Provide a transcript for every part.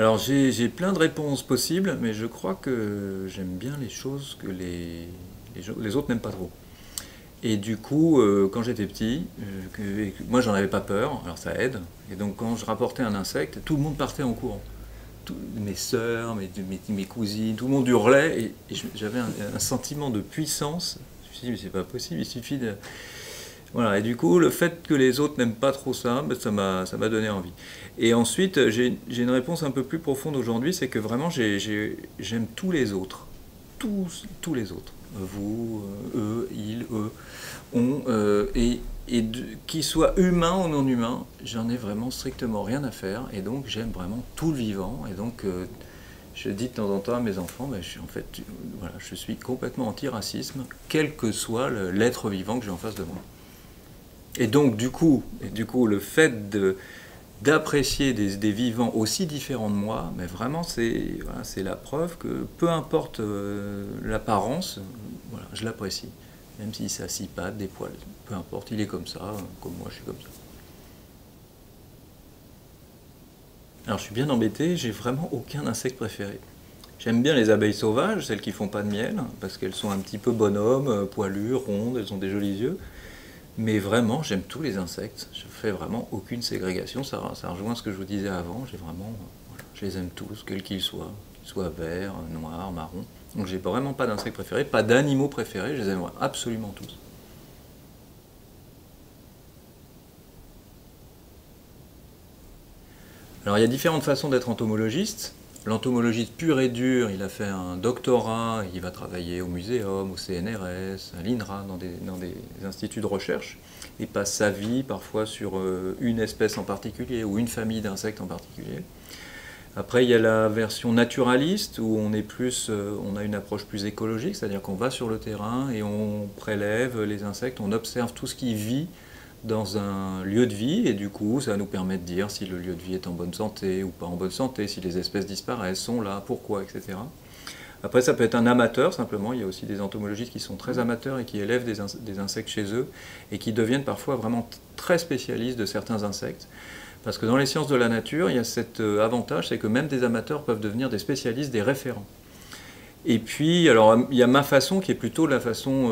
Alors j'ai plein de réponses possibles, mais je crois que j'aime bien les choses que les autres n'aiment pas trop. Et du coup, quand j'étais petit, moi j'en avais pas peur, alors ça aide. Et donc quand je rapportais un insecte, tout le monde partait en courant. Mes sœurs, mes cousines, tout le monde hurlait et j'avais un sentiment de puissance. Je me suis dit, mais c'est pas possible, il suffit de. Voilà, et du coup, le fait que les autres n'aiment pas trop ça, ben, ça m'a donné envie. Et ensuite, j'ai une réponse un peu plus profonde aujourd'hui, c'est que vraiment, j'aime tous les autres. Tous les autres. Vous, eux, ils, eux, on. Qu'ils soient humains ou non humains, j'en ai vraiment strictement rien à faire. Et donc, j'aime vraiment tout le vivant. Et donc, je dis de temps en temps à mes enfants, ben, en fait, voilà, je suis complètement anti-racisme, quel que soit l'être vivant que j'ai en face de moi. Et donc, le fait d'apprécier des vivants aussi différents de moi, mais vraiment, c'est la preuve que peu importe l'apparence, voilà, je l'apprécie. Même si ça a six pattes, des poils, peu importe, il est comme ça, comme moi, je suis comme ça. Alors, je suis bien embêté, j'ai vraiment aucun insecte préféré. J'aime bien les abeilles sauvages, celles qui font pas de miel, parce qu'elles sont un petit peu bonhommes, poilues, rondes, elles ont des jolis yeux. Mais vraiment, j'aime tous les insectes. Je fais vraiment aucune ségrégation. Ça rejoint ce que je vous disais avant. J'ai vraiment, voilà, je les aime tous, quels qu'ils soient verts, noirs, marrons. Donc j'ai vraiment pas d'insectes préférés, pas d'animaux préférés. Je les aime absolument tous. Alors il y a différentes façons d'être entomologiste. L'entomologiste pur et dur, il a fait un doctorat, il va travailler au muséum, au CNRS, à l'INRA, dans des instituts de recherche. Il passe sa vie parfois sur une espèce en particulier ou une famille d'insectes en particulier. Après, il y a la version naturaliste où on a une approche plus écologique, c'est-à-dire qu'on va sur le terrain et on prélève les insectes, on observe tout ce qui vit dans un lieu de vie et du coup ça nous permet de dire si le lieu de vie est en bonne santé ou pas en bonne santé, si les espèces disparaissent, sont là, pourquoi, etc. Après ça peut être un amateur simplement, il y a aussi des entomologistes qui sont très amateurs et qui élèvent des insectes chez eux et qui deviennent parfois vraiment très spécialistes de certains insectes. Parce que dans les sciences de la nature, il y a cet avantage, c'est que même des amateurs peuvent devenir des spécialistes, des référents. Et puis, alors, il y a ma façon qui est plutôt la façon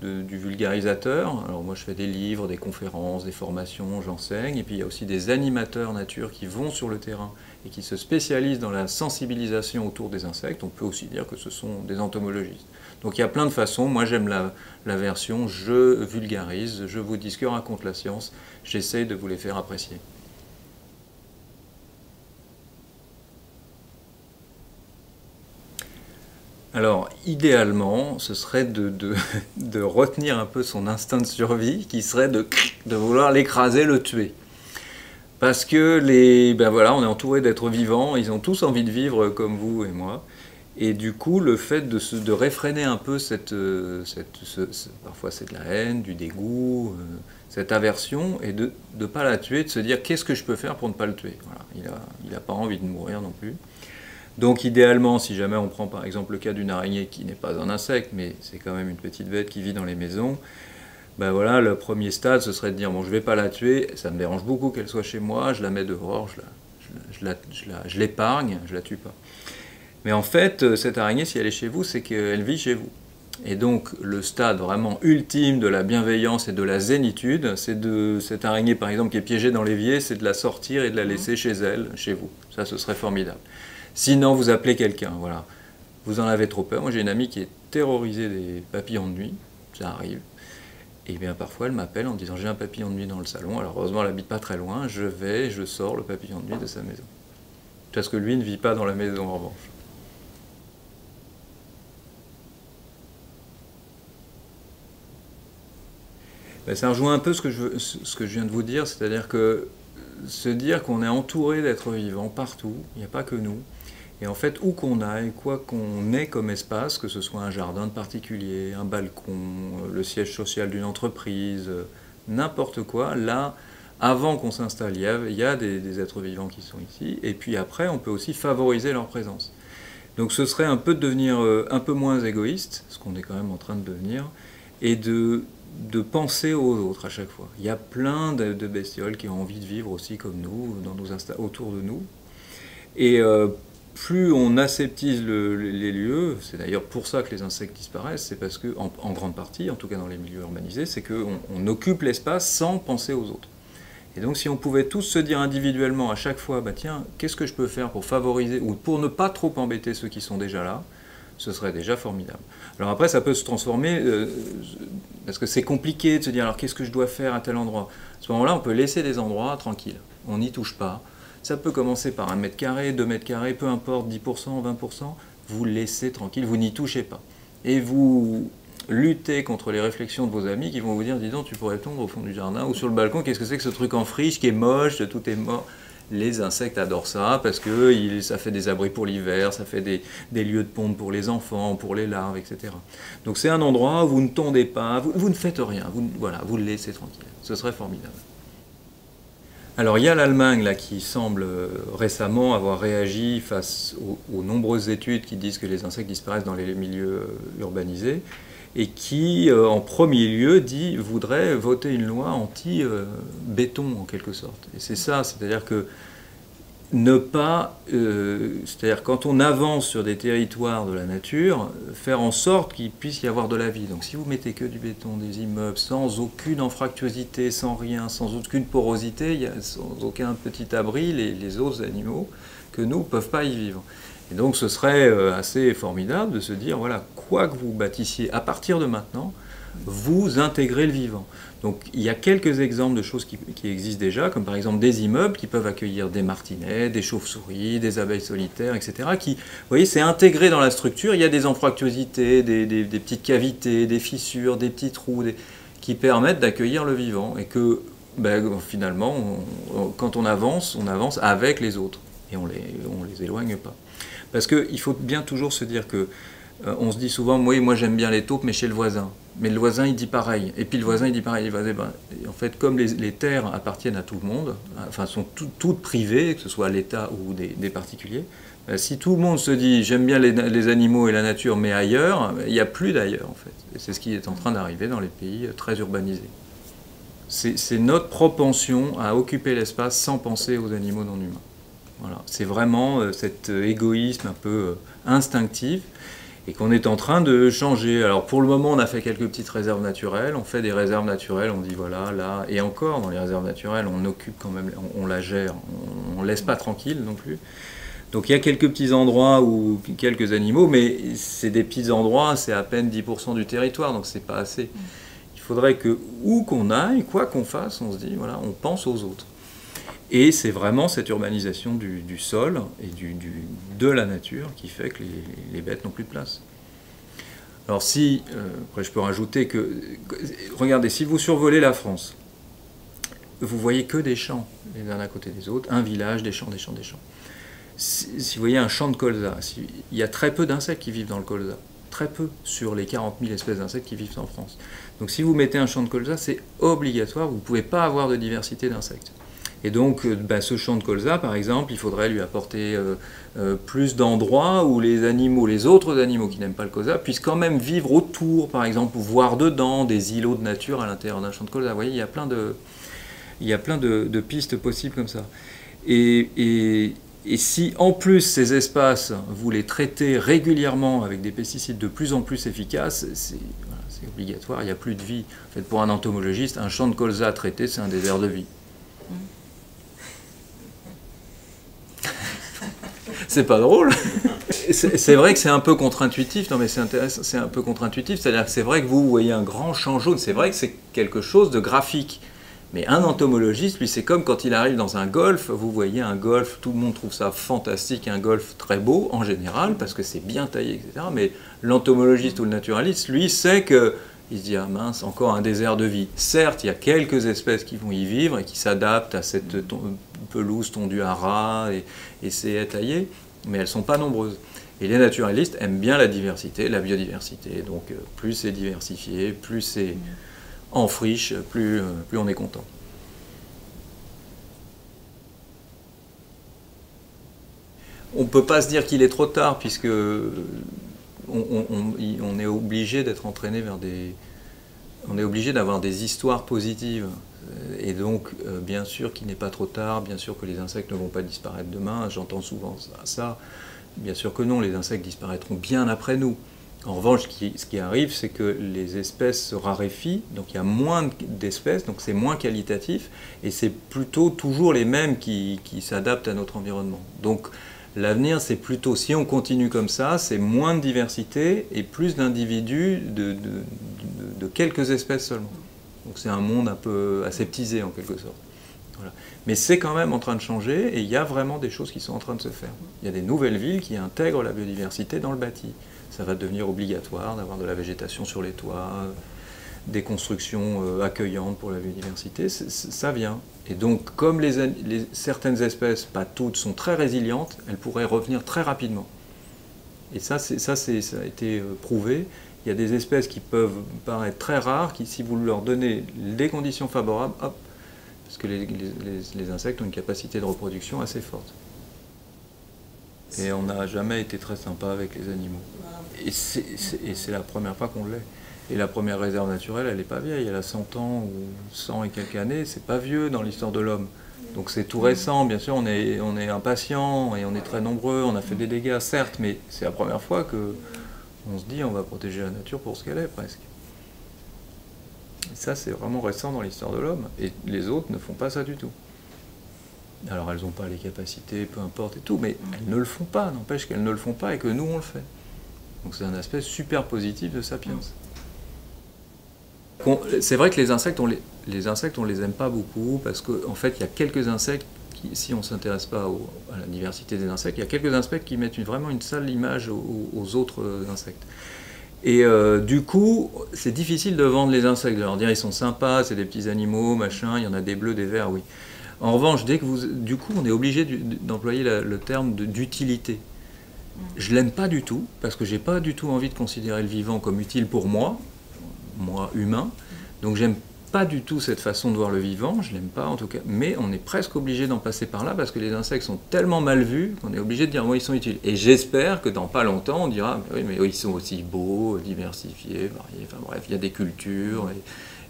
du vulgarisateur. Alors, moi, je fais des livres, des conférences, des formations, j'enseigne. Et puis, il y a aussi des animateurs nature qui vont sur le terrain et qui se spécialisent dans la sensibilisation autour des insectes. On peut aussi dire que ce sont des entomologistes. Donc, il y a plein de façons. Moi, j'aime la version je vulgarise, je vous dis ce que raconte la science. J'essaye de vous les faire apprécier. Alors, idéalement, ce serait de retenir un peu son instinct de survie, qui serait de vouloir l'écraser, le tuer. Parce que ben voilà, on est entouré d'êtres vivants, ils ont tous envie de vivre comme vous et moi. Et du coup, le fait de réfréner un peu parfois c'est de la haine, du dégoût, cette aversion, et de ne pas la tuer, de se dire qu'est-ce que je peux faire pour ne pas le tuer. Voilà, il n'a pas envie de mourir non plus. Donc idéalement, si jamais on prend par exemple le cas d'une araignée qui n'est pas un insecte, mais c'est quand même une petite bête qui vit dans les maisons, ben voilà, le premier stade, ce serait de dire, bon, je ne vais pas la tuer, ça me dérange beaucoup qu'elle soit chez moi, je la mets dehors, je l'épargne, je la tue pas. Mais en fait, cette araignée, si elle est chez vous, c'est qu'elle vit chez vous. Et donc, le stade vraiment ultime de la bienveillance et de la zénitude, c'est de cette araignée, par exemple, qui est piégée dans l'évier, c'est de la sortir et de la laisser chez elle, chez vous. Ça, ce serait formidable. Sinon, vous appelez quelqu'un, voilà. Vous en avez trop peur. Moi, j'ai une amie qui est terrorisée des papillons de nuit, ça arrive. Et bien parfois, elle m'appelle en disant j'ai un papillon de nuit dans le salon. Alors heureusement, elle n'habite pas très loin. Je sors le papillon de nuit de sa maison. Parce que lui ne vit pas dans la maison en revanche. Ben, ça rejoint un peu ce que je viens de vous dire, c'est-à-dire que se dire qu'on est entouré d'êtres vivants partout, il n'y a pas que nous. Et en fait, où qu'on aille, quoi qu'on ait comme espace, que ce soit un jardin de particulier, un balcon, le siège social d'une entreprise, n'importe quoi, là, avant qu'on s'installe, il y a des êtres vivants qui sont ici, et puis après, on peut aussi favoriser leur présence. Donc ce serait un peu de devenir un peu moins égoïste, ce qu'on est quand même en train de devenir, et de penser aux autres à chaque fois. Il y a plein de bestioles qui ont envie de vivre aussi comme nous, autour de nous. Et plus on aseptise les lieux, c'est d'ailleurs pour ça que les insectes disparaissent, c'est parce que, en grande partie, en tout cas dans les milieux urbanisés, c'est qu'on occupe l'espace sans penser aux autres. Et donc si on pouvait tous se dire individuellement à chaque fois, bah tiens, qu'est-ce que je peux faire pour favoriser, ou pour ne pas trop embêter ceux qui sont déjà là, ce serait déjà formidable. Alors après, ça peut se transformer, parce que c'est compliqué de se dire, alors qu'est-ce que je dois faire à tel endroit? À ce moment-là, on peut laisser des endroits tranquilles, on n'y touche pas. Ça peut commencer par 1 mètre carré, 2 mètres carrés, peu importe, 10%, 20%, vous laissez tranquille, vous n'y touchez pas. Et vous luttez contre les réflexions de vos amis qui vont vous dire, dis donc, tu pourrais tondre au fond du jardin ou sur le balcon, qu'est-ce que c'est que ce truc en friche qui est moche, tout est mort. Les insectes adorent ça parce que ça fait des abris pour l'hiver, ça fait des lieux de ponte pour les enfants, pour les larves, etc. Donc c'est un endroit où vous ne tondez pas, vous ne faites rien, voilà, vous le laissez tranquille. Ce serait formidable. Alors il y a l'Allemagne là qui semble récemment avoir réagi face aux nombreuses études qui disent que les insectes disparaissent dans les milieux urbanisés et qui en premier lieu voudrait voter une loi anti-béton en quelque sorte. Et c'est ça, c'est-à-dire que c'est-à-dire quand on avance sur des territoires de la nature, faire en sorte qu'il puisse y avoir de la vie. Donc si vous mettez que du béton, des immeubles, sans aucune anfractuosité, sans rien, sans aucune porosité, sans aucun petit abri, les autres animaux que nous ne peuvent pas y vivre. Et donc ce serait assez formidable de se dire, voilà, quoi que vous bâtissiez, à partir de maintenant, vous intégrez le vivant. Donc il y a quelques exemples de choses qui existent déjà, comme par exemple des immeubles qui peuvent accueillir des martinets, des chauves-souris, des abeilles solitaires, etc. Vous voyez, c'est intégré dans la structure, il y a des anfractuosités, des petites cavités, des fissures, des petits trous, qui permettent d'accueillir le vivant. Et que finalement, quand on avance avec les autres. Et on les éloigne pas. Parce qu'il faut bien toujours se dire que on se dit souvent, oui, moi j'aime bien les taupes, mais chez le voisin. Mais le voisin, il dit pareil. Et puis le voisin, il dit pareil. En fait, comme les terres appartiennent à tout le monde, enfin, sont toutes privées, que ce soit l'État ou des particuliers, si tout le monde se dit, j'aime bien les animaux et la nature, mais ailleurs, il n'y a plus d'ailleurs, en fait. Et c'est ce qui est en train d'arriver dans les pays très urbanisés. C'est notre propension à occuper l'espace sans penser aux animaux non humains. Voilà. C'est vraiment cet égoïsme un peu instinctif et qu'on est en train de changer. Alors pour le moment, on a fait quelques petites réserves naturelles, on fait des réserves naturelles, on dit voilà, là, et encore dans les réserves naturelles, on occupe quand même, on la gère, on ne laisse pas tranquille non plus. Donc il y a quelques petits endroits où quelques animaux, mais c'est des petits endroits, c'est à peine 10% du territoire, donc c'est pas assez. Il faudrait que, où qu'on aille, quoi qu'on fasse, on se dit, voilà, on pense aux autres. Et c'est vraiment cette urbanisation du sol et de la nature qui fait que les bêtes n'ont plus de place. Alors si, après je peux rajouter que, regardez, si vous survolez la France, vous voyez que des champs les uns à côté des autres, un village, des champs, des champs, des champs. Si vous voyez un champ de colza, il y a très peu d'insectes qui vivent dans le colza. Très peu sur les 40 000 espèces d'insectes qui vivent en France. Donc si vous mettez un champ de colza, c'est obligatoire, vous ne pouvez pas avoir de diversité d'insectes. Et donc, ce champ de colza, par exemple, il faudrait lui apporter plus d'endroits où les autres animaux qui n'aiment pas le colza puissent quand même vivre autour, par exemple, ou voir dedans des îlots de nature à l'intérieur d'un champ de colza. Vous voyez, il y a plein de pistes possibles comme ça. Et si, en plus, ces espaces, vous les traitez régulièrement avec des pesticides de plus en plus efficaces, c'est obligatoire, il n'y a plus de vie. En fait, pour un entomologiste, un champ de colza traité, c'est un désert de vie. C'est pas drôle. C'est vrai que c'est un peu contre-intuitif. Non mais c'est intéressant, c'est un peu contre-intuitif. C'est-à-dire que c'est vrai que vous voyez un grand champ jaune. C'est vrai que c'est quelque chose de graphique. Mais un entomologiste, lui, c'est comme quand il arrive dans un golf. Vous voyez un golf, tout le monde trouve ça fantastique, un golf très beau en général parce que c'est bien taillé, etc. Mais l'entomologiste ou le naturaliste, lui, sait que il se dit, ah mince, encore un désert de vie. Certes, il y a quelques espèces qui vont y vivre et qui s'adaptent à cette pelouse tondue à ras et ces haies taillées, mais elles ne sont pas nombreuses. Et les naturalistes aiment bien la diversité, la biodiversité. Donc plus c'est diversifié, plus c'est en friche, plus on est content. On ne peut pas se dire qu'il est trop tard, puisque on est obligé d'être entraîné vers on est obligé d'avoir des histoires positives. Et donc, bien sûr qu'il n'est pas trop tard, bien sûr que les insectes ne vont pas disparaître demain, j'entends souvent ça. Bien sûr que non, les insectes disparaîtront bien après nous. En revanche, ce qui arrive, c'est que les espèces se raréfient, donc il y a moins d'espèces, donc c'est moins qualitatif, et c'est plutôt toujours les mêmes qui s'adaptent à notre environnement. Donc l'avenir, c'est plutôt, si on continue comme ça, c'est moins de diversité et plus d'individus de quelques espèces seulement. Donc c'est un monde un peu aseptisé en quelque sorte. Voilà. Mais c'est quand même en train de changer et il y a vraiment des choses qui sont en train de se faire. Il y a des nouvelles villes qui intègrent la biodiversité dans le bâti. Ça va devenir obligatoire d'avoir de la végétation sur les toits, des constructions accueillantes pour la biodiversité, ça vient. Et donc, comme certaines espèces, pas toutes, sont très résilientes, elles pourraient revenir très rapidement. Et ça a été prouvé. Il y a des espèces qui peuvent paraître très rares, qui, si vous leur donnez des conditions favorables, hop, parce que les insectes ont une capacité de reproduction assez forte. Et on n'a jamais été très sympa avec les animaux. Et c'est la première fois qu'on l'est. Et la première réserve naturelle, elle n'est pas vieille, elle a 100 ans ou 100 et quelques années, c'est pas vieux dans l'histoire de l'homme. Donc c'est tout récent, bien sûr, on est impatient et on est très nombreux, on a fait des dégâts, certes, mais c'est la première fois qu'on se dit on va protéger la nature pour ce qu'elle est, presque. Et ça, c'est vraiment récent dans l'histoire de l'homme, et les autres ne font pas ça du tout. Alors elles n'ont pas les capacités, peu importe et tout, mais elles ne le font pas, n'empêche qu'elles ne le font pas et que nous on le fait. Donc c'est un aspect super positif de Sapiens. C'est vrai que les insectes, on les aime pas beaucoup parce qu'en fait il y a quelques insectes, si on ne s'intéresse pas à la diversité des insectes, il y a quelques insectes qui mettent vraiment une sale image aux autres insectes. Et du coup, c'est difficile de vendre les insectes, de leur dire ils sont sympas, c'est des petits animaux, machin, il y en a des bleus, des verts, oui. En revanche, du coup, on est obligé d'employer le terme d'utilité. Je l'aime pas du tout, parce que j'ai pas du tout envie de considérer le vivant comme utile pour moi humain. Donc j'aime pas du tout cette façon de voir le vivant, je l'aime pas en tout cas. Mais on est presque obligé d'en passer par là, parce que les insectes sont tellement mal vus qu'on est obligé de dire moi ils sont utiles. Et j'espère que dans pas longtemps on dira oui mais ils sont aussi beaux, diversifiés, variés, enfin bref, il y a des cultures.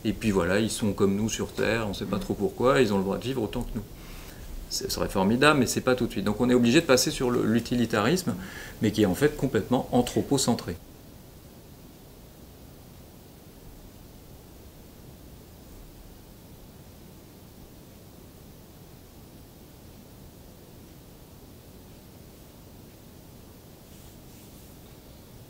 Et puis voilà, ils sont comme nous sur Terre, on ne sait pas trop pourquoi, ils ont le droit de vivre autant que nous. Ce serait formidable, mais ce n'est pas tout de suite. Donc on est obligé de passer sur l'utilitarisme, mais qui est en fait complètement anthropocentré.